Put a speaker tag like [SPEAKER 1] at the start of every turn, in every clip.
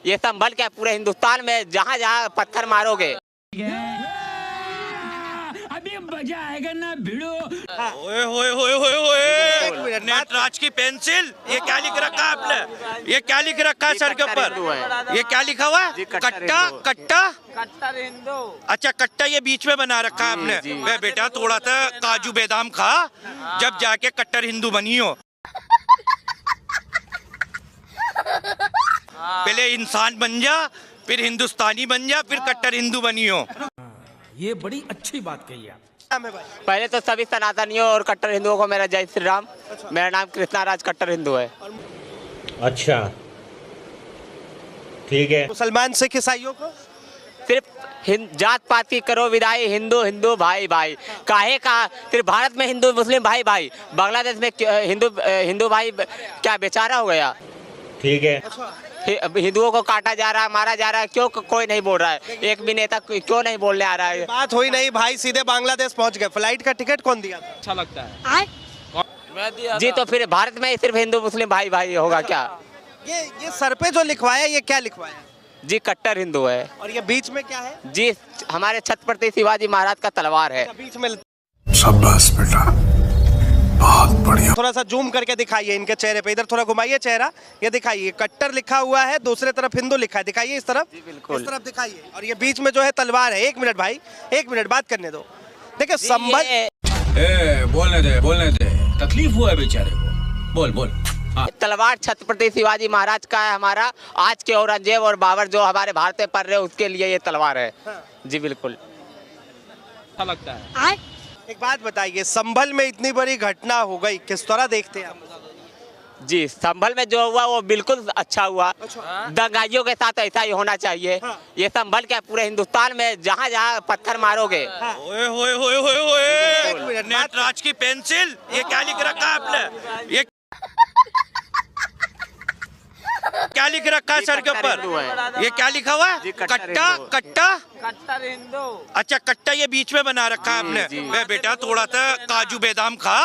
[SPEAKER 1] ये संभल के पूरे हिंदुस्तान में जहाँ जहाँ पत्थर मारोगे।
[SPEAKER 2] अभी मजा आएगा ना भिड़ो।
[SPEAKER 3] ओए होए होए होए होए, नटराज की पेंसिल, ये क्या लिख रखा है आपने? ये क्या लिख रखा है सर के ऊपर? ये क्या लिखा हुआ है? कट्टा कट्टा
[SPEAKER 1] कट्टर हिंदू।
[SPEAKER 3] अच्छा, कट्टा ये बीच में बना रखा है आपने। वे बेटा थोड़ा सा काजू बादाम खा, जब जाके कट्टर हिंदू बनी हो। पहले इंसान बन जा, फिर हिंदुस्तानी बन जा, फिर कट्टर हिंदू बनी हो।
[SPEAKER 2] ये बड़ी अच्छी बात कही आप।
[SPEAKER 1] पहले तो सभी सनातनियों और कट्टर हिंदुओं को मेरा जय श्री राम। मेरा नाम कृष्णा राज कट्टर हिंदू है।
[SPEAKER 4] अच्छा, ठीक है।
[SPEAKER 5] मुसलमान सिख ईसाइयों को
[SPEAKER 1] सिर्फ जात पात की करो विदाई, हिंदू हिंदू भाई भाई। काहे का सिर्फ भारत में हिंदू मुस्लिम भाई भाई, बांग्लादेश में हिंदू भाई क्या बेचारा हो गया?
[SPEAKER 4] ठीक है।
[SPEAKER 1] हिंदुओं को काटा जा रहा है, मारा जा रहा है, क्यों कोई नहीं बोल रहा है? एक भी नेता क्यों नहीं बोलने आ रहा है?
[SPEAKER 5] बात हुई नहीं भाई, सीधे बांग्लादेश पहुंच गए। फ्लाइट का टिकट कौन दिया था?
[SPEAKER 6] अच्छा लगता है
[SPEAKER 1] जी, तो फिर भारत में सिर्फ हिंदू मुस्लिम भाई भाई होगा क्या?
[SPEAKER 5] ये सर पे जो लिखवाया, ये क्या लिखवाया?
[SPEAKER 1] जी, कट्टर हिंदू है।
[SPEAKER 5] और ये बीच में क्या है?
[SPEAKER 1] जी, हमारे छत्रपति शिवाजी महाराज का तलवार है।
[SPEAKER 5] बीच में
[SPEAKER 7] शाबाश बेटा, बहुत बढ़िया।
[SPEAKER 5] थोड़ा सा जूम करके दिखाइए इनके चेहरे पे, इधर थोड़ा घुमाइए चेहरा, ये दिखाइए कट्टर लिखा हुआ है, दूसरे तरफ हिंदू लिखा है। दिखाइए इस तरफ।
[SPEAKER 1] जी बिल्कुल,
[SPEAKER 5] इस तरफ दिखाइए। और ये बीच में जो है तलवार है। एक मिनट भाई, एक मिनट बात करने दो। देखिए संभल,
[SPEAKER 2] बोलने दे, तकलीफ हुआ है बेचारे को। बोल बोल।
[SPEAKER 1] तलवार छत्रपति शिवाजी महाराज का है हमारा। आज के औरंगजेब और बाबर जो हमारे भारत में पढ़ रहे हैं, उसके लिए ये तलवार है। जी बिल्कुल।
[SPEAKER 6] अच्छा लगता है।
[SPEAKER 5] एक बात बताइए, संभल में इतनी बड़ी घटना हो गई, किस तरह देखते हैं आप?
[SPEAKER 1] जी, संभल में जो हुआ वो बिल्कुल अच्छा हुआ। दंगाइयों के साथ ऐसा ही होना चाहिए। ये संभल के पूरे हिंदुस्तान में जहाँ जहाँ पत्थर मारोगे।
[SPEAKER 3] ओए होए होए होए होए, नटराज की पेंसिल, ये क्या लिख रखा है आपने? ये क्या लिख रखा है सर के ऊपर? ये क्या लिखा हुआ है? कट्टा कट्टा
[SPEAKER 1] कट्टर हिंदू।
[SPEAKER 3] अच्छा, कट्टा ये बीच में बना रखा है आपने। वे बेटा थोड़ा सा काजू बादाम खा,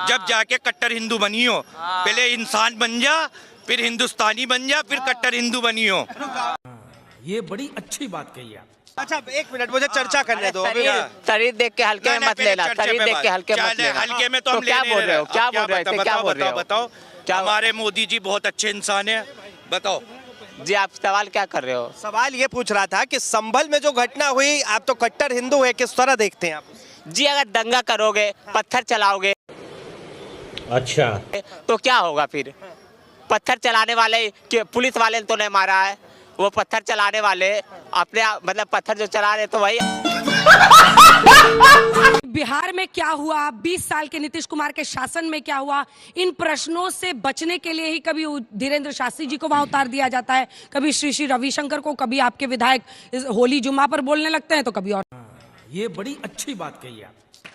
[SPEAKER 3] जब जाके कट्टर हिंदू बनी हो। पहले इंसान बन जा, फिर हिंदुस्तानी बन जा, फिर कट्टर हिंदू बनी हो।
[SPEAKER 2] ये बड़ी अच्छी बात कही आप।
[SPEAKER 5] अच्छा, एक मिनट मुझे चर्चा करने दो।
[SPEAKER 1] शरीर देख के हल्के में मत लेना, शरीर देख के हल्के मत लेना।
[SPEAKER 3] हल्के में तो हम
[SPEAKER 1] क्या बोल रहे हो? क्या बोल रहे हो? क्या बोल रहे हो?
[SPEAKER 3] बताओ। हमारे मोदी जी बहुत अच्छे इंसान है, बताओ।
[SPEAKER 1] जी, आप सवाल क्या कर रहे हो?
[SPEAKER 5] सवाल ये पूछ रहा था कि संभल में जो घटना हुई, आप तो कट्टर हिंदू है, किस तरह देखते हैं आप?
[SPEAKER 1] जी, अगर दंगा करोगे, पत्थर चलाओगे,
[SPEAKER 4] अच्छा,
[SPEAKER 1] तो क्या होगा फिर? पत्थर चलाने वाले पुलिस वाले ने तो नहीं मारा है, वो पत्थर चलाने वाले अपने मतलब पत्थर जो चला रहे तो वही।
[SPEAKER 8] बिहार में क्या हुआ, 20 साल के नीतीश कुमार के शासन में क्या हुआ, इन प्रश्नों से बचने के लिए ही कभी धीरेन्द्र शास्त्री जी को वहां उतार दिया जाता है, कभी श्री रविशंकर को, कभी आपके विधायक होली जुम्मा पर बोलने लगते हैं, तो कभी और।
[SPEAKER 2] ये बड़ी अच्छी बात कही आप।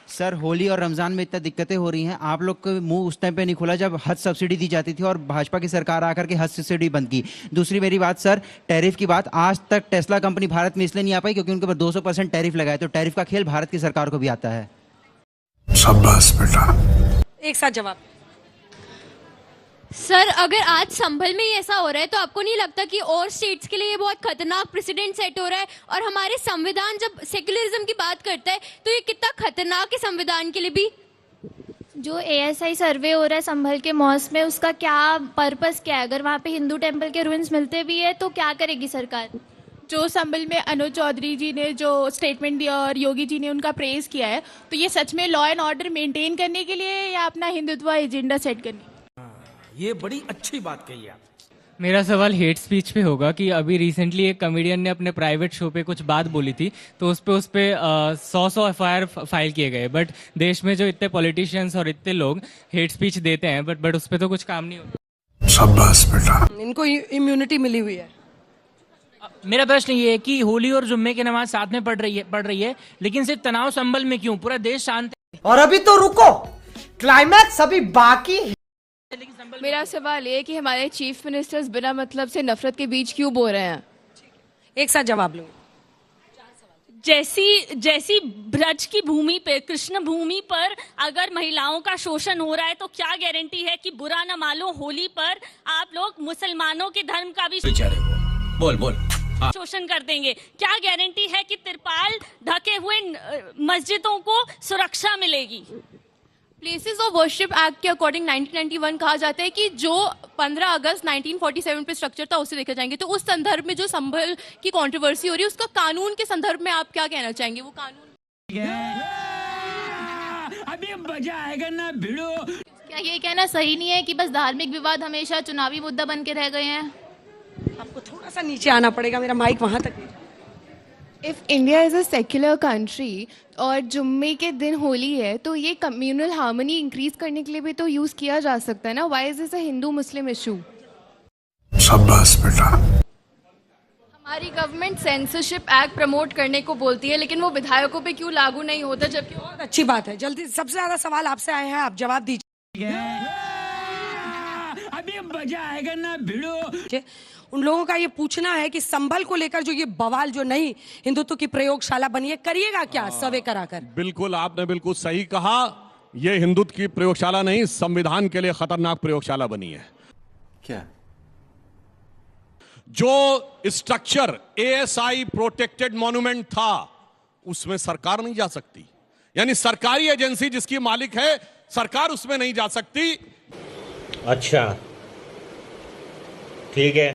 [SPEAKER 9] सर, होली और रमजान में इतना दिक्कतें हो रही हैं, आप लोग का मुंह उस टाइम पे नहीं खुला जब हज सब्सिडी दी जाती थी और भाजपा की सरकार आकर के हज सब्सिडी बंद की। दूसरी मेरी बात सर, टैरिफ की बात, आज तक टेस्ला कंपनी भारत में इसलिए नहीं आ पाई क्योंकि उनके ऊपर 200% टैरिफ लगाए, तो टैरिफ का खेल भारत की सरकार को भी आता है।
[SPEAKER 7] शाबाश बेटा।
[SPEAKER 8] एक साथ जवाब।
[SPEAKER 10] सर, अगर आज संभल में ही ऐसा हो रहा है तो आपको नहीं लगता कि और स्टेट्स के लिए ये बहुत खतरनाक प्रेसिडेंट सेट हो रहा है? और हमारे संविधान जब सेक्युलरिज्म की बात करता है तो ये कितना खतरनाक है संविधान के लिए भी।
[SPEAKER 11] जो ASI सर्वे हो रहा है संभल के मॉस में, उसका क्या पर्पस क्या है? अगर वहाँ पे हिंदू टेम्पल के रुइंस मिलते भी है तो क्या करेगी सरकार?
[SPEAKER 10] जो संभल में अनुज चौधरी जी ने जो स्टेटमेंट दिया और योगी जी ने उनका प्रेज किया है, तो ये सच में लॉ एंड ऑर्डर मेंटेन करने के लिए या अपना हिंदुत्व एजेंडा सेट करने?
[SPEAKER 2] ये बड़ी अच्छी बात कही आप।
[SPEAKER 6] मेरा सवाल हेट स्पीच पे होगा कि अभी रिसेंटली एक कॉमेडियन ने अपने प्राइवेट शो पे कुछ बात बोली थी, तो उस पे 100 FIR फाइल किए गए। बट देश में जो इतने पॉलिटिशियंस और इतने लोग हेट स्पीच देते हैं, बट उस पे तो कुछ काम नहीं होता।
[SPEAKER 7] शाबाश बेटा।
[SPEAKER 8] इनको इम्यूनिटी मिली हुई है।
[SPEAKER 6] मेरा प्रश्न ये है कि होली और जुम्मे की नमाज साथ में पढ़ रही है, लेकिन सिर्फ तनाव संभल में क्यों? पूरा देश शांत है।
[SPEAKER 12] और अभी तो रुको, क्लाइमैक्स अभी बाकी है।
[SPEAKER 10] मेरा सवाल ये है कि हमारे चीफ मिनिस्टर्स बिना मतलब से नफरत के बीच क्यों बो रहे हैं?
[SPEAKER 8] एक साथ जवाब लो।
[SPEAKER 11] जैसी ब्रज की भूमि पे, कृष्ण भूमि पर अगर महिलाओं का शोषण हो रहा है तो क्या गारंटी है कि बुरा न मानो होली पर आप लोग मुसलमानों के धर्म का भी।
[SPEAKER 2] बेचारे को बोल बोल हाँ।
[SPEAKER 13] शोषण कर देंगे। क्या गारंटी है कि तिरपाल ढके हुए मस्जिदों को सुरक्षा मिलेगी?
[SPEAKER 10] प्लेसेस ऑफ वर्शिप एक्ट के अकॉर्डिंग 1991 कहा जाता है कि जो 15 अगस्त 1947 पे स्ट्रक्चर था उसे देखे जाएंगे। तो उस संदर्भ में जो संभल की कंट्रोवर्सी हो रही है उसका कानून के संदर्भ में आप क्या कहना चाहेंगे? वो कानून
[SPEAKER 14] अभी मजा आएगा ना भिड़ो।
[SPEAKER 11] क्या ये कहना सही नहीं है कि बस धार्मिक विवाद हमेशा चुनावी मुद्दा बन के रह गए हैं?
[SPEAKER 8] आपको थोड़ा सा नीचे आना पड़ेगा, मेरा माइक वहां तक।
[SPEAKER 15] If India is a secular country और जुम्मे के दिन होली है तो ये कम्युनल हार्मनी इंक्रीज करने के लिए भी तो यूज़ किया जा सकता है ना। Why is this a Hindu Muslim issue?
[SPEAKER 7] शाबाश बेटा।
[SPEAKER 10] हमारी गवर्नमेंट सेंसरशिप एक्ट प्रमोट करने को बोलती है लेकिन वो विधायकों पे क्यों लागू नहीं होता? जबकि
[SPEAKER 8] बहुत अच्छी बात है। जल्दी सबसे ज्यादा सवाल आपसे आए हैं, आप जवाब दीजिए।
[SPEAKER 14] अभी मजा आएगा ना भिड़ो।
[SPEAKER 8] उन लोगों का ये पूछना है कि संभल को लेकर जो ये बवाल जो नई हिंदुत्व की प्रयोगशाला बनी है, करिएगा क्या सर्वे कराकर?
[SPEAKER 16] बिल्कुल, आपने बिल्कुल सही कहा। ये हिंदुत्व की प्रयोगशाला नहीं, संविधान के लिए खतरनाक प्रयोगशाला बनी है।
[SPEAKER 17] क्या?
[SPEAKER 16] जो स्ट्रक्चर एएसआई प्रोटेक्टेड मॉन्यूमेंट था उसमें सरकार नहीं जा सकती, यानी सरकारी एजेंसी जिसकी मालिक है सरकार उसमें नहीं जा सकती।
[SPEAKER 4] अच्छा, ठीक है।